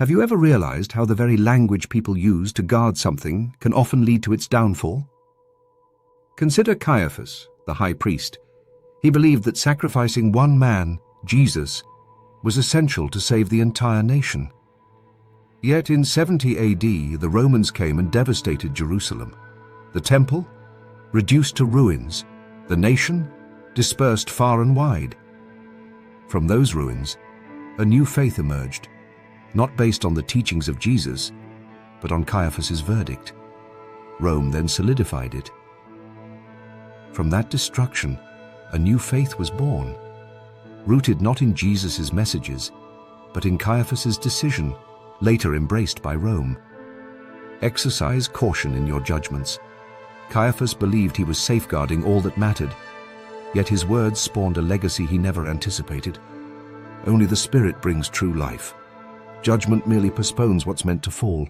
Have you ever realized how the very language people use to guard something can often lead to its downfall? Consider Caiphas, the high priest. He believed that sacrificing one man, Jesus, was essential to save the entire nation. Yet in 70 AD, the Romans came and devastated Jerusalem. The temple, reduced to ruins, the nation, dispersed far and wide. From those ruins, a new faith emerged, not based on the teachings of Jesus, but on Caiaphas's verdict. Rome then solidified it. From that destruction, a new faith was born, rooted not in Jesus' messages, but in Caiaphas's decision, later embraced by Rome. Exercise caution in your judgments. Caiaphas believed he was safeguarding all that mattered, yet his words spawned a legacy he never anticipated. Only the Spirit brings true life. Judgment merely postpones what's meant to fall.